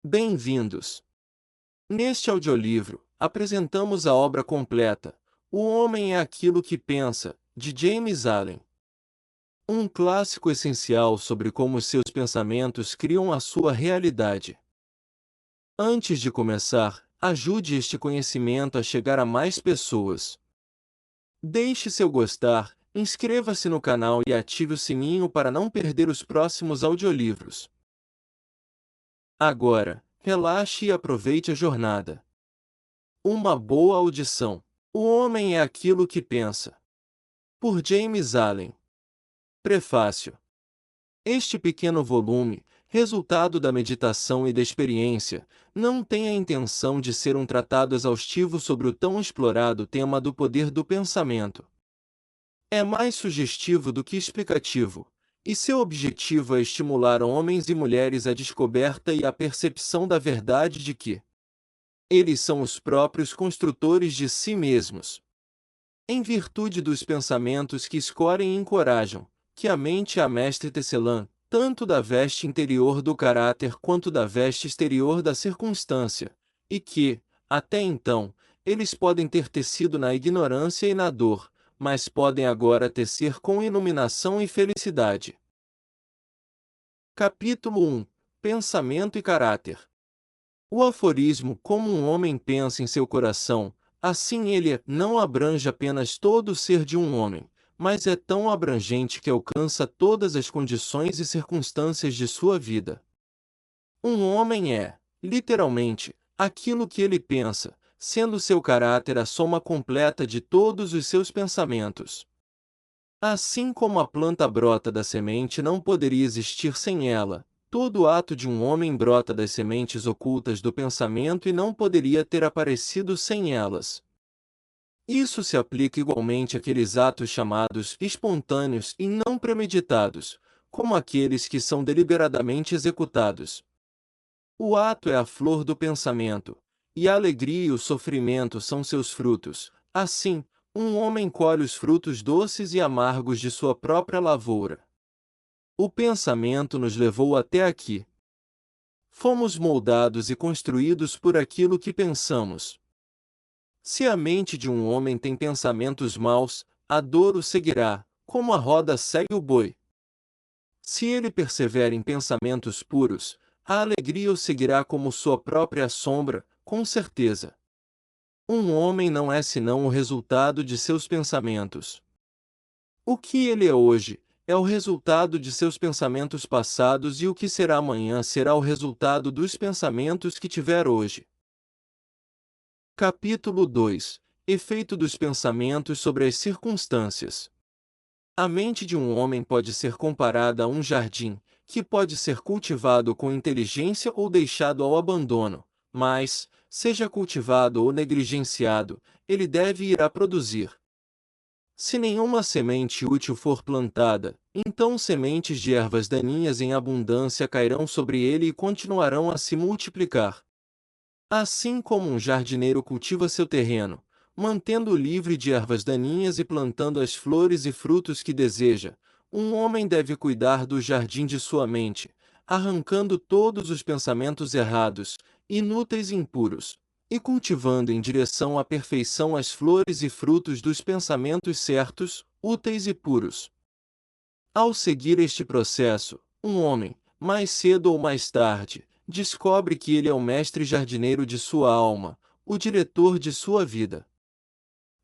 Bem-vindos! Neste audiolivro, apresentamos a obra completa, O Homem é Aquilo que Pensa, de James Allen. Um clássico essencial sobre como os seus pensamentos criam a sua realidade. Antes de começar, ajude este conhecimento a chegar a mais pessoas. Deixe seu gostar, inscreva-se no canal e ative o sininho para não perder os próximos audiolivros. Agora, relaxe e aproveite a jornada. Uma boa audição. O homem é aquilo que pensa. Por James Allen. Prefácio. Este pequeno volume, resultado da meditação e da experiência, não tem a intenção de ser um tratado exaustivo sobre o tão explorado tema do poder do pensamento. É mais sugestivo do que explicativo, e seu objetivo é estimular homens e mulheres à descoberta e à percepção da verdade de que eles são os próprios construtores de si mesmos. Em virtude dos pensamentos que escorem e encorajam, que a mente é a mestre tecelã, tanto da veste interior do caráter quanto da veste exterior da circunstância, e que, até então, eles podem ter tecido na ignorância e na dor, mas podem agora tecer com iluminação e felicidade. Capítulo 1. Pensamento e caráter. O aforismo "como um homem pensa em seu coração", assim ele não abrange apenas todo o ser de um homem, mas é tão abrangente que alcança todas as condições e circunstâncias de sua vida. Um homem é, literalmente, aquilo que ele pensa, sendo seu caráter a soma completa de todos os seus pensamentos. Assim como a planta brota da semente não poderia existir sem ela, todo ato de um homem brota das sementes ocultas do pensamento e não poderia ter aparecido sem elas. Isso se aplica igualmente àqueles atos chamados espontâneos e não premeditados, como aqueles que são deliberadamente executados. O ato é a flor do pensamento, e a alegria e o sofrimento são seus frutos. Assim, um homem colhe os frutos doces e amargos de sua própria lavoura. O pensamento nos levou até aqui. Fomos moldados e construídos por aquilo que pensamos. Se a mente de um homem tem pensamentos maus, a dor o seguirá, como a roda segue o boi. Se ele persevera em pensamentos puros, a alegria o seguirá como sua própria sombra, com certeza. Um homem não é senão o resultado de seus pensamentos. O que ele é hoje, é o resultado de seus pensamentos passados, e o que será amanhã será o resultado dos pensamentos que tiver hoje. Capítulo 2. Efeito dos pensamentos sobre as circunstâncias. A mente de um homem pode ser comparada a um jardim, que pode ser cultivado com inteligência ou deixado ao abandono, mas, seja cultivado ou negligenciado, ele deve ir a produzir. Se nenhuma semente útil for plantada, então sementes de ervas daninhas em abundância cairão sobre ele e continuarão a se multiplicar. Assim como um jardineiro cultiva seu terreno, mantendo-o livre de ervas daninhas e plantando as flores e frutos que deseja, um homem deve cuidar do jardim de sua mente, arrancando todos os pensamentos errados, inúteis e impuros, e cultivando em direção à perfeição as flores e frutos dos pensamentos certos, úteis e puros. Ao seguir este processo, um homem, mais cedo ou mais tarde, descobre que ele é o mestre jardineiro de sua alma, o diretor de sua vida.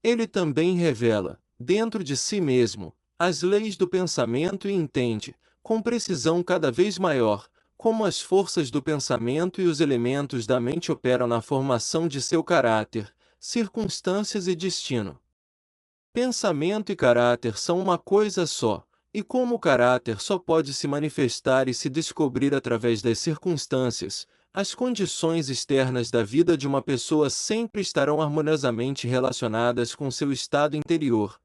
Ele também revela, dentro de si mesmo, as leis do pensamento e entende, com precisão cada vez maior, como as forças do pensamento e os elementos da mente operam na formação de seu caráter, circunstâncias e destino. Pensamento e caráter são uma coisa só, e como o caráter só pode se manifestar e se descobrir através das circunstâncias, as condições externas da vida de uma pessoa sempre estarão harmoniosamente relacionadas com seu estado interior.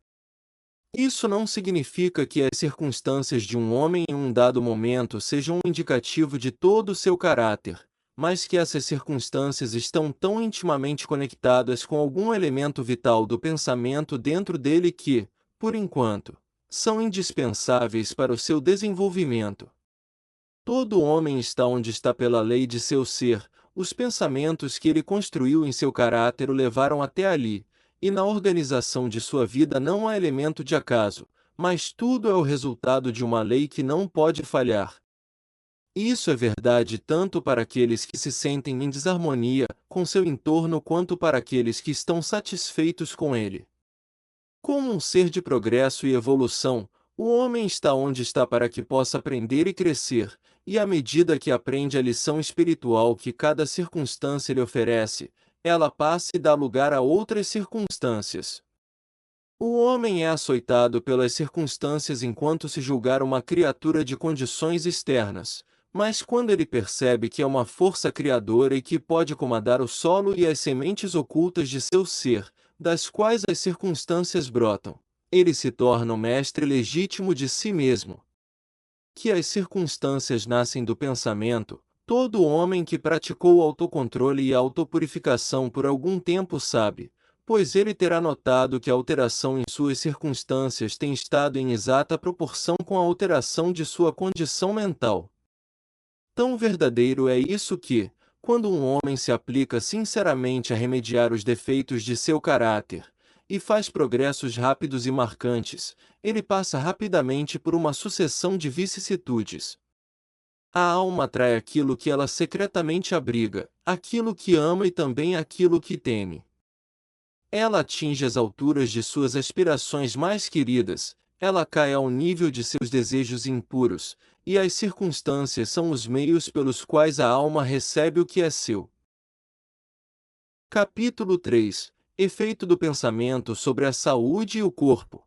Isso não significa que as circunstâncias de um homem em um dado momento sejam um indicativo de todo o seu caráter, mas que essas circunstâncias estão tão intimamente conectadas com algum elemento vital do pensamento dentro dele que, por enquanto, são indispensáveis para o seu desenvolvimento. Todo homem está onde está pela lei de seu ser, os pensamentos que ele construiu em seu caráter o levaram até ali, e na organização de sua vida não há elemento de acaso, mas tudo é o resultado de uma lei que não pode falhar. Isso é verdade tanto para aqueles que se sentem em desarmonia com seu entorno quanto para aqueles que estão satisfeitos com ele. Como um ser de progresso e evolução, o homem está onde está para que possa aprender e crescer, e à medida que aprende a lição espiritual que cada circunstância lhe oferece, ela passa e dá lugar a outras circunstâncias. O homem é açoitado pelas circunstâncias enquanto se julgar uma criatura de condições externas, mas quando ele percebe que é uma força criadora e que pode comandar o solo e as sementes ocultas de seu ser, das quais as circunstâncias brotam, ele se torna o mestre legítimo de si mesmo. Que as circunstâncias nascem do pensamento, todo homem que praticou o autocontrole e a autopurificação por algum tempo sabe, pois ele terá notado que a alteração em suas circunstâncias tem estado em exata proporção com a alteração de sua condição mental. Tão verdadeiro é isso que, quando um homem se aplica sinceramente a remediar os defeitos de seu caráter, e faz progressos rápidos e marcantes, ele passa rapidamente por uma sucessão de vicissitudes. A alma atrai aquilo que ela secretamente abriga, aquilo que ama e também aquilo que teme. Ela atinge as alturas de suas aspirações mais queridas, ela cai ao nível de seus desejos impuros, e as circunstâncias são os meios pelos quais a alma recebe o que é seu. Capítulo 3 – Efeito do pensamento sobre a saúde e o corpo.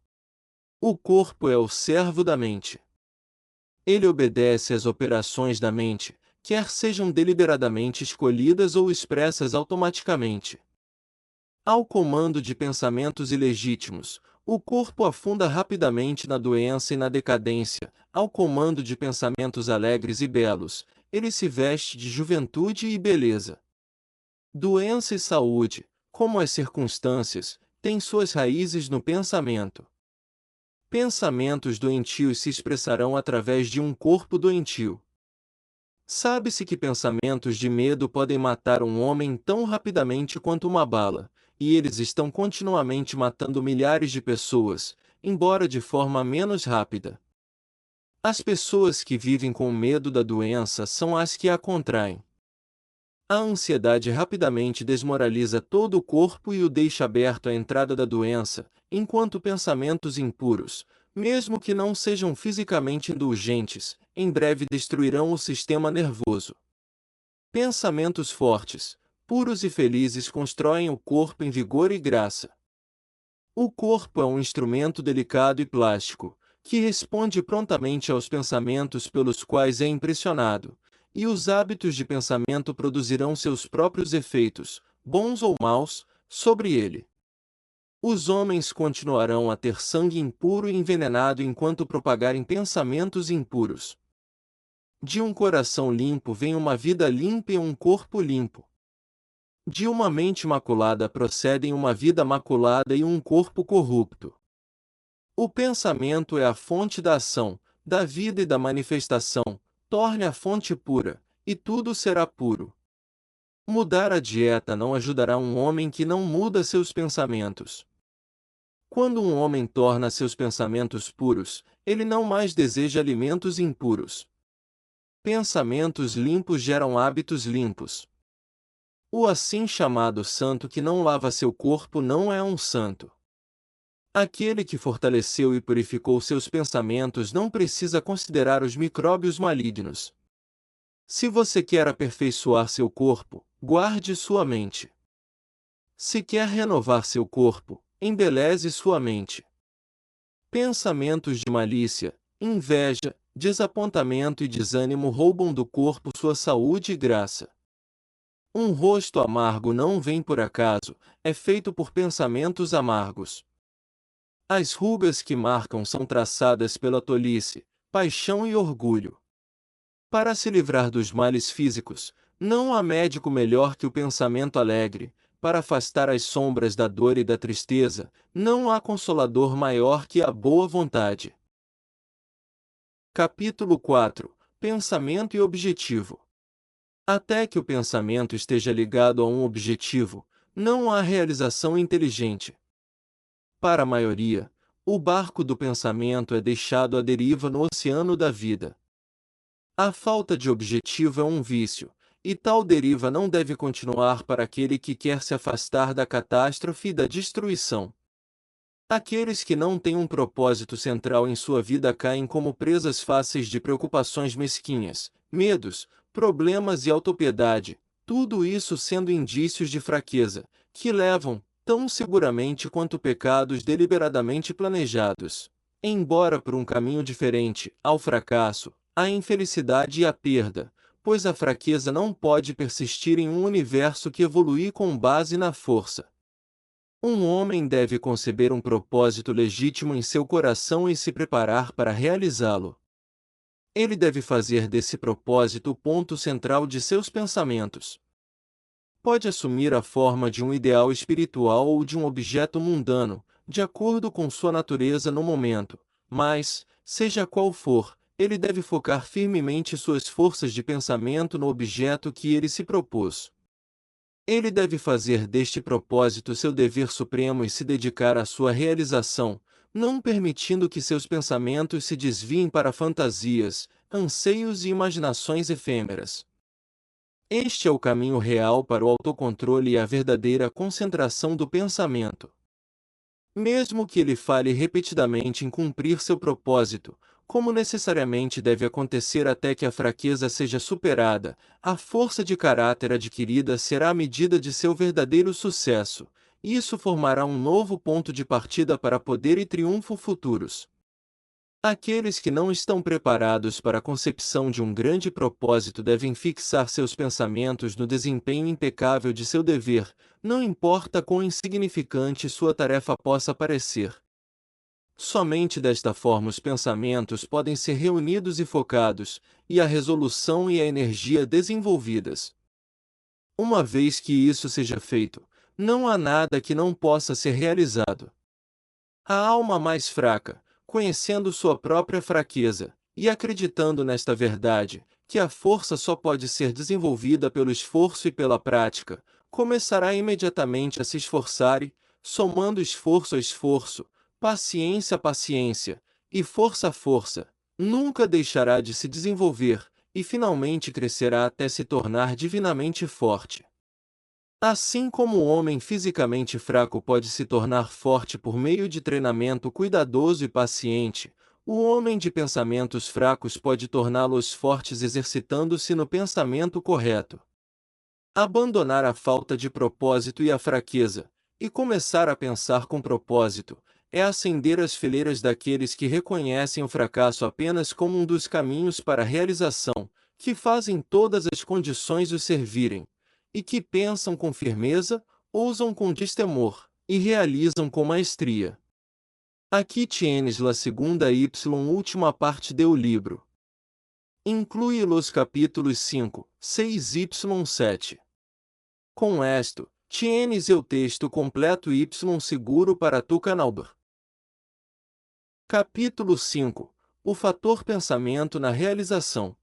O corpo é o servo da mente. Ele obedece às operações da mente, quer sejam deliberadamente escolhidas ou expressas automaticamente. Ao comando de pensamentos ilegítimos, o corpo afunda rapidamente na doença e na decadência. Ao comando de pensamentos alegres e belos, ele se veste de juventude e beleza. Doença e saúde, como as circunstâncias, têm suas raízes no pensamento. Pensamentos doentios se expressarão através de um corpo doentio. Sabe-se que pensamentos de medo podem matar um homem tão rapidamente quanto uma bala, e eles estão continuamente matando milhares de pessoas, embora de forma menos rápida. As pessoas que vivem com medo da doença são as que a contraem. A ansiedade rapidamente desmoraliza todo o corpo e o deixa aberto à entrada da doença, enquanto pensamentos impuros, mesmo que não sejam fisicamente indulgentes, em breve destruirão o sistema nervoso. Pensamentos fortes, puros e felizes constroem o corpo em vigor e graça. O corpo é um instrumento delicado e plástico, que responde prontamente aos pensamentos pelos quais é impressionado, e os hábitos de pensamento produzirão seus próprios efeitos, bons ou maus, sobre ele. Os homens continuarão a ter sangue impuro e envenenado enquanto propagarem pensamentos impuros. De um coração limpo vem uma vida limpa e um corpo limpo. De uma mente maculada procedem uma vida maculada e um corpo corrupto. O pensamento é a fonte da ação, da vida e da manifestação. Torne a fonte pura, e tudo será puro. Mudar a dieta não ajudará um homem que não muda seus pensamentos. Quando um homem torna seus pensamentos puros, ele não mais deseja alimentos impuros. Pensamentos limpos geram hábitos limpos. O assim chamado santo que não lava seu corpo não é um santo. Aquele que fortaleceu e purificou seus pensamentos não precisa considerar os micróbios malignos. Se você quer aperfeiçoar seu corpo, guarde sua mente. Se quer renovar seu corpo, embeleze sua mente. Pensamentos de malícia, inveja, desapontamento e desânimo roubam do corpo sua saúde e graça. Um rosto amargo não vem por acaso, é feito por pensamentos amargos. As rugas que marcam são traçadas pela tolice, paixão e orgulho. Para se livrar dos males físicos, não há médico melhor que o pensamento alegre. Para afastar as sombras da dor e da tristeza, não há consolador maior que a boa vontade. Capítulo 4 – pensamento e objetivo. Até que o pensamento esteja ligado a um objetivo, não há realização inteligente. Para a maioria, o barco do pensamento é deixado à deriva no oceano da vida. A falta de objetivo é um vício, e tal deriva não deve continuar para aquele que quer se afastar da catástrofe e da destruição. Aqueles que não têm um propósito central em sua vida caem como presas fáceis de preocupações mesquinhas, medos, problemas e autopiedade, tudo isso sendo indícios de fraqueza, que levam, tão seguramente quanto pecados deliberadamente planejados, embora por um caminho diferente, ao fracasso, à infelicidade e à perda, pois a fraqueza não pode persistir em um universo que evolui com base na força. Um homem deve conceber um propósito legítimo em seu coração e se preparar para realizá-lo. Ele deve fazer desse propósito o ponto central de seus pensamentos. Pode assumir a forma de um ideal espiritual ou de um objeto mundano, de acordo com sua natureza no momento, mas, seja qual for, ele deve focar firmemente suas forças de pensamento no objeto que ele se propôs. Ele deve fazer deste propósito seu dever supremo e se dedicar à sua realização, não permitindo que seus pensamentos se desviem para fantasias, anseios e imaginações efêmeras. Este é o caminho real para o autocontrole e a verdadeira concentração do pensamento. Mesmo que ele falhe repetidamente em cumprir seu propósito, como necessariamente deve acontecer até que a fraqueza seja superada, a força de caráter adquirida será a medida de seu verdadeiro sucesso, e isso formará um novo ponto de partida para poder e triunfo futuros. Aqueles que não estão preparados para a concepção de um grande propósito devem fixar seus pensamentos no desempenho impecável de seu dever, não importa quão insignificante sua tarefa possa parecer. Somente desta forma os pensamentos podem ser reunidos e focados, e a resolução e a energia desenvolvidas. Uma vez que isso seja feito, não há nada que não possa ser realizado. A alma mais fraca, conhecendo sua própria fraqueza, e acreditando nesta verdade, que a força só pode ser desenvolvida pelo esforço e pela prática, começará imediatamente a se esforçar e, somando esforço a esforço, paciência a paciência, e força a força, nunca deixará de se desenvolver, e finalmente crescerá até se tornar divinamente forte. Assim como o homem fisicamente fraco pode se tornar forte por meio de treinamento cuidadoso e paciente, o homem de pensamentos fracos pode torná-los fortes exercitando-se no pensamento correto. Abandonar a falta de propósito e a fraqueza, e começar a pensar com propósito, é ascender as fileiras daqueles que reconhecem o fracasso apenas como um dos caminhos para a realização, que fazem todas as condições os servirem, e que pensam com firmeza, ousam com destemor, e realizam com maestria. Aqui tienes la segunda y última parte do livro. Inclui los capítulos 5, 6 y 7. Com esto, tienes o texto completo y seguro para tu canal. Capítulo 5. O fator pensamento na realização.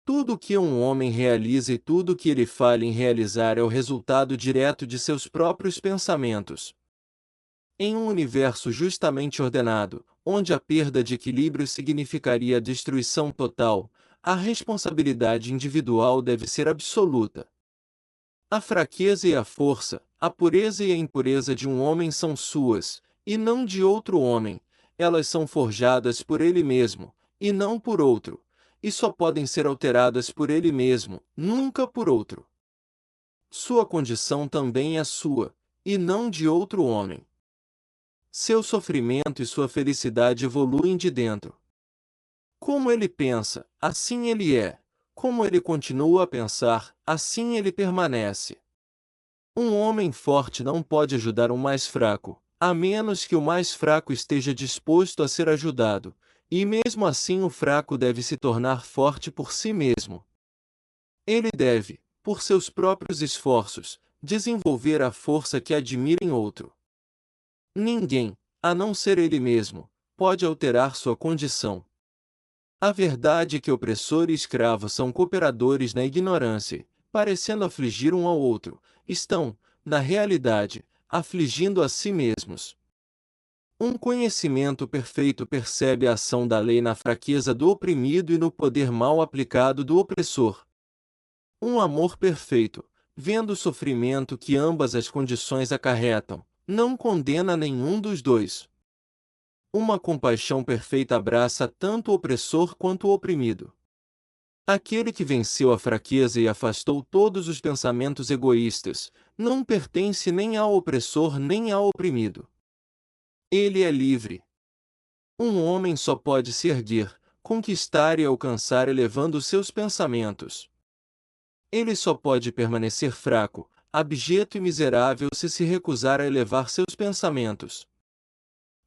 Tudo que um homem realiza e tudo que ele falha em realizar é o resultado direto de seus próprios pensamentos. Em um universo justamente ordenado, onde a perda de equilíbrio significaria a destruição total, a responsabilidade individual deve ser absoluta. A fraqueza e a força, a pureza e a impureza de um homem são suas, e não de outro homem. Elas são forjadas por ele mesmo, e não por outro, e só podem ser alteradas por ele mesmo, nunca por outro. Sua condição também é sua, e não de outro homem. Seu sofrimento e sua felicidade evoluem de dentro. Como ele pensa, assim ele é. Como ele continua a pensar, assim ele permanece. Um homem forte não pode ajudar um mais fraco, a menos que o mais fraco esteja disposto a ser ajudado, e mesmo assim o fraco deve se tornar forte por si mesmo. Ele deve, por seus próprios esforços, desenvolver a força que admira em outro. Ninguém, a não ser ele mesmo, pode alterar sua condição. A verdade é que opressor e escravo são cooperadores na ignorância, parecendo afligir um ao outro, estão, na realidade, afligindo a si mesmos. Um conhecimento perfeito percebe a ação da lei na fraqueza do oprimido e no poder mal aplicado do opressor. Um amor perfeito, vendo o sofrimento que ambas as condições acarretam, não condena nenhum dos dois. Uma compaixão perfeita abraça tanto o opressor quanto o oprimido. Aquele que venceu a fraqueza e afastou todos os pensamentos egoístas, não pertence nem ao opressor nem ao oprimido. Ele é livre. Um homem só pode se erguer, conquistar e alcançar elevando seus pensamentos. Ele só pode permanecer fraco, abjeto e miserável se recusar a elevar seus pensamentos.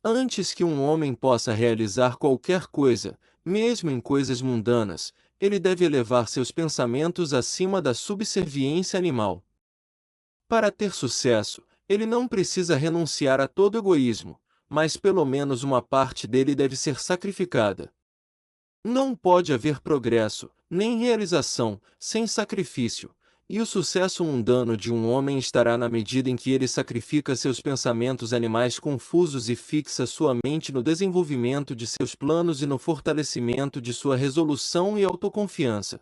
Antes que um homem possa realizar qualquer coisa, mesmo em coisas mundanas, ele deve elevar seus pensamentos acima da subserviência animal. Para ter sucesso, ele não precisa renunciar a todo egoísmo, mas pelo menos uma parte dele deve ser sacrificada. Não pode haver progresso, nem realização, sem sacrifício, e o sucesso mundano de um homem estará na medida em que ele sacrifica seus pensamentos animais confusos e fixa sua mente no desenvolvimento de seus planos e no fortalecimento de sua resolução e autoconfiança.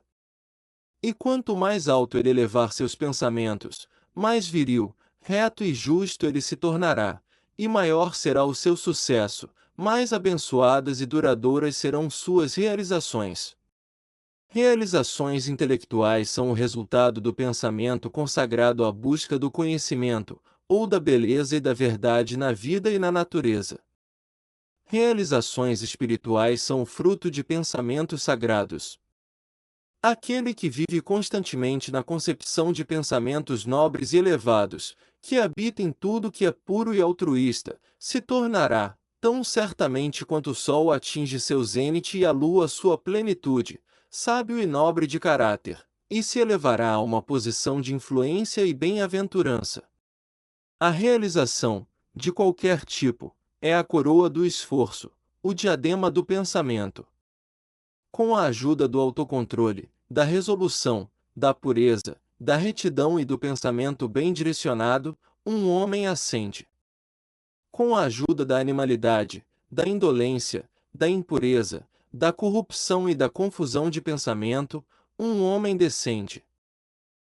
E quanto mais alto ele elevar seus pensamentos, mais viril, reto e justo ele se tornará, e maior será o seu sucesso, mais abençoadas e duradouras serão suas realizações. Realizações intelectuais são o resultado do pensamento consagrado à busca do conhecimento, ou da beleza e da verdade na vida e na natureza. Realizações espirituais são o fruto de pensamentos sagrados. Aquele que vive constantemente na concepção de pensamentos nobres e elevados, que habita em tudo que é puro e altruísta, se tornará, tão certamente quanto o sol atinge seu zênite e a lua sua plenitude, sábio e nobre de caráter, e se elevará a uma posição de influência e bem-aventurança. A realização, de qualquer tipo, é a coroa do esforço, o diadema do pensamento. Com a ajuda do autocontrole, da resolução, da pureza, da retidão e do pensamento bem direcionado, um homem ascende. Com a ajuda da animalidade, da indolência, da impureza, da corrupção e da confusão de pensamento, um homem descende.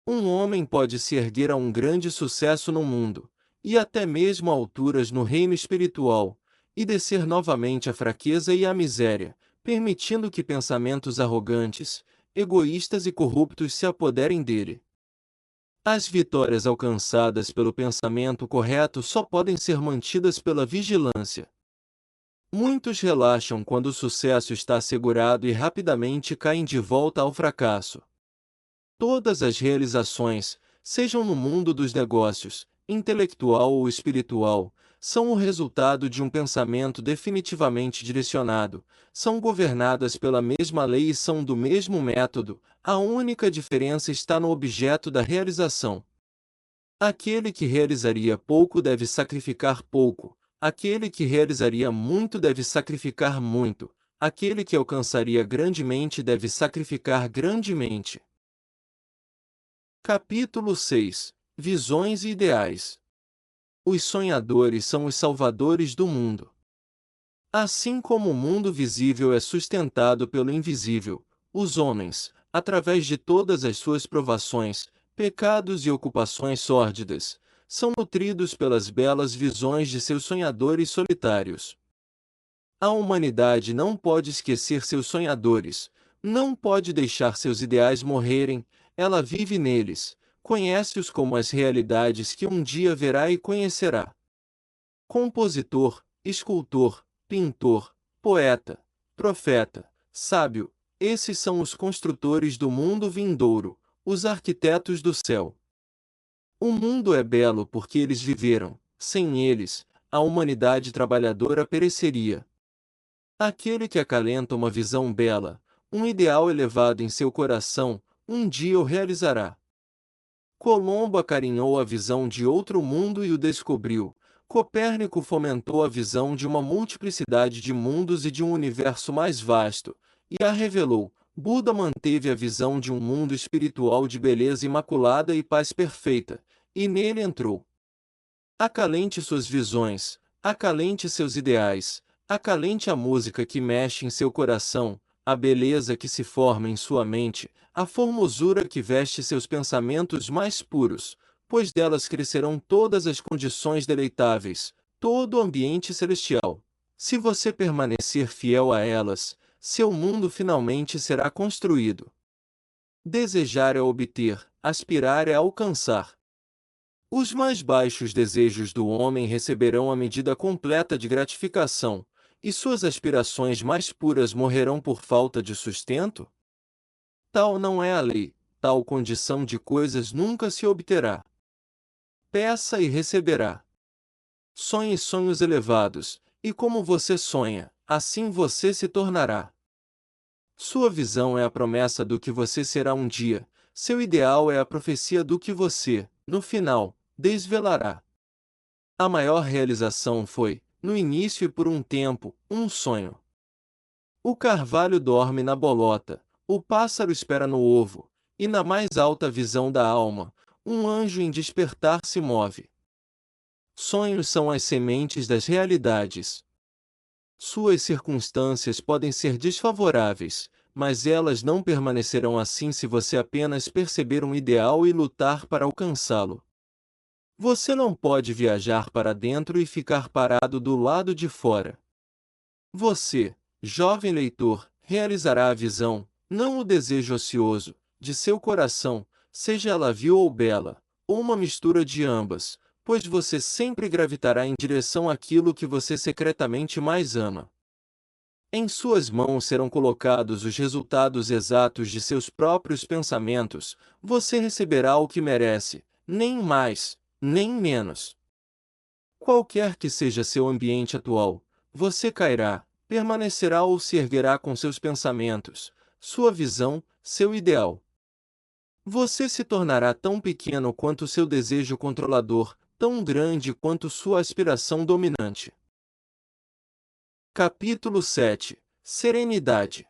Um homem pode se erguer a um grande sucesso no mundo, e até mesmo a alturas no reino espiritual, e descer novamente à fraqueza e à miséria, permitindo que pensamentos arrogantes, egoístas e corruptos se apoderem dele. As vitórias alcançadas pelo pensamento correto só podem ser mantidas pela vigilância. Muitos relaxam quando o sucesso está assegurado e rapidamente caem de volta ao fracasso. Todas as realizações, sejam no mundo dos negócios, intelectual ou espiritual, são o resultado de um pensamento definitivamente direcionado, são governadas pela mesma lei e são do mesmo método, a única diferença está no objeto da realização. Aquele que realizaria pouco deve sacrificar pouco, aquele que realizaria muito deve sacrificar muito, aquele que alcançaria grandemente deve sacrificar grandemente. Capítulo 6 Visões e Ideais. Os sonhadores são os salvadores do mundo. Assim como o mundo visível é sustentado pelo invisível, os homens, através de todas as suas provações, pecados e ocupações sórdidas, são nutridos pelas belas visões de seus sonhadores solitários. A humanidade não pode esquecer seus sonhadores, não pode deixar seus ideais morrerem, ela vive neles, conhece-os como as realidades que um dia verá e conhecerá. Compositor, escultor, pintor, poeta, profeta, sábio, esses são os construtores do mundo vindouro, os arquitetos do céu. O mundo é belo porque eles viveram, sem eles, a humanidade trabalhadora pereceria. Aquele que acalenta uma visão bela, um ideal elevado em seu coração, um dia o realizará. Colombo acarinhou a visão de outro mundo e o descobriu. Copérnico fomentou a visão de uma multiplicidade de mundos e de um universo mais vasto, e a revelou. Buda manteve a visão de um mundo espiritual de beleza imaculada e paz perfeita, e nele entrou. Acalente suas visões, acalente seus ideais, acalente a música que mexe em seu coração, a beleza que se forma em sua mente, a formosura que veste seus pensamentos mais puros, pois delas crescerão todas as condições deleitáveis, todo o ambiente celestial. Se você permanecer fiel a elas, seu mundo finalmente será construído. Desejar é obter, aspirar é alcançar. Os mais baixos desejos do homem receberão a medida completa de gratificação, e suas aspirações mais puras morrerão por falta de sustento? Tal não é a lei, tal condição de coisas nunca se obterá. Peça e receberá. Sonhe sonhos elevados, e como você sonha, assim você se tornará. Sua visão é a promessa do que você será um dia, seu ideal é a profecia do que você, no final, desvelará. A maior realização foi, no início e por um tempo, um sonho. O carvalho dorme na bolota, o pássaro espera no ovo, e na mais alta visão da alma, um anjo em despertar se move. Sonhos são as sementes das realidades. Suas circunstâncias podem ser desfavoráveis, mas elas não permanecerão assim se você apenas perceber um ideal e lutar para alcançá-lo. Você não pode viajar para dentro e ficar parado do lado de fora. Você, jovem leitor, realizará a visão, não o desejo ocioso, de seu coração, seja ela vil ou bela, ou uma mistura de ambas, pois você sempre gravitará em direção àquilo que você secretamente mais ama. Em suas mãos serão colocados os resultados exatos de seus próprios pensamentos, você receberá o que merece, nem mais, nem menos. Qualquer que seja seu ambiente atual, você cairá, permanecerá ou se erguerá com seus pensamentos, sua visão, seu ideal. Você se tornará tão pequeno quanto seu desejo controlador, tão grande quanto sua aspiração dominante. Capítulo 7. Serenidade.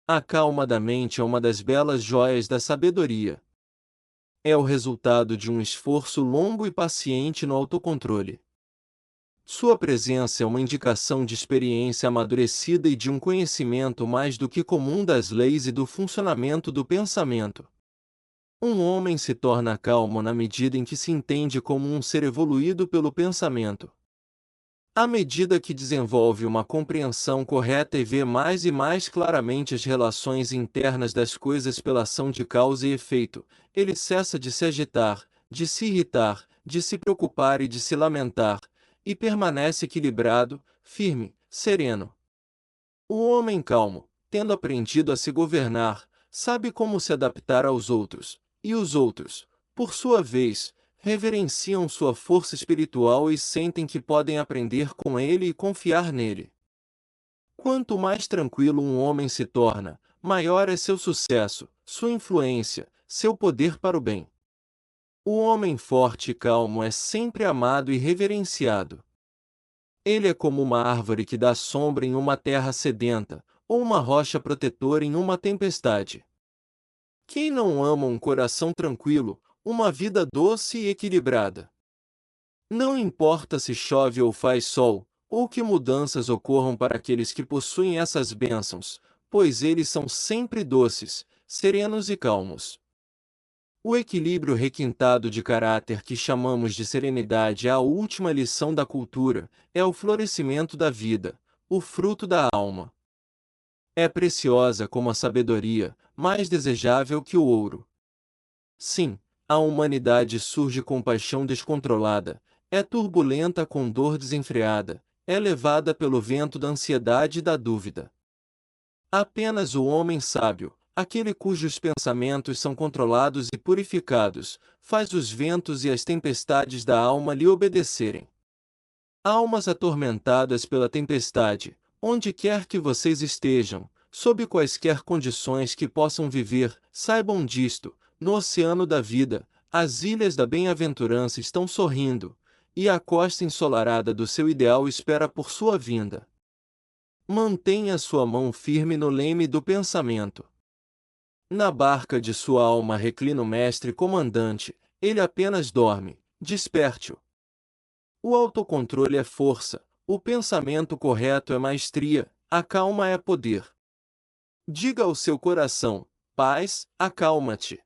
A calma da mente é uma das belas joias da sabedoria. É o resultado de um esforço longo e paciente no autocontrole. Sua presença é uma indicação de experiência amadurecida e de um conhecimento mais do que comum das leis e do funcionamento do pensamento. Um homem se torna calmo na medida em que se entende como um ser evoluído pelo pensamento. À medida que desenvolve uma compreensão correta e vê mais e mais claramente as relações internas das coisas pela ação de causa e efeito, ele cessa de se agitar, de se irritar, de se preocupar e de se lamentar, e permanece equilibrado, firme, sereno. O homem calmo, tendo aprendido a se governar, sabe como se adaptar aos outros, e os outros, por sua vez, reverenciam sua força espiritual e sentem que podem aprender com ele e confiar nele. Quanto mais tranquilo um homem se torna, maior é seu sucesso, sua influência, seu poder para o bem. O homem forte e calmo é sempre amado e reverenciado. Ele é como uma árvore que dá sombra em uma terra sedenta, ou uma rocha protetora em uma tempestade. Quem não ama um coração tranquilo, uma vida doce e equilibrada? Não importa se chove ou faz sol, ou que mudanças ocorram para aqueles que possuem essas bênçãos, pois eles são sempre doces, serenos e calmos. O equilíbrio requintado de caráter que chamamos de serenidade é a última lição da cultura, é o florescimento da vida, o fruto da alma. É preciosa como a sabedoria, mais desejável que o ouro. Sim, a humanidade surge com paixão descontrolada, é turbulenta com dor desenfreada, é levada pelo vento da ansiedade e da dúvida. Apenas o homem sábio, aquele cujos pensamentos são controlados e purificados, faz os ventos e as tempestades da alma lhe obedecerem. Almas atormentadas pela tempestade, onde quer que vocês estejam, sob quaisquer condições que possam viver, saibam disto: no oceano da vida, as ilhas da bem-aventurança estão sorrindo, e a costa ensolarada do seu ideal espera por sua vinda. Mantenha sua mão firme no leme do pensamento. Na barca de sua alma reclina o mestre comandante, ele apenas dorme, desperte-o. O autocontrole é força, o pensamento correto é maestria, a calma é poder. Diga ao seu coração: paz, acalma-te.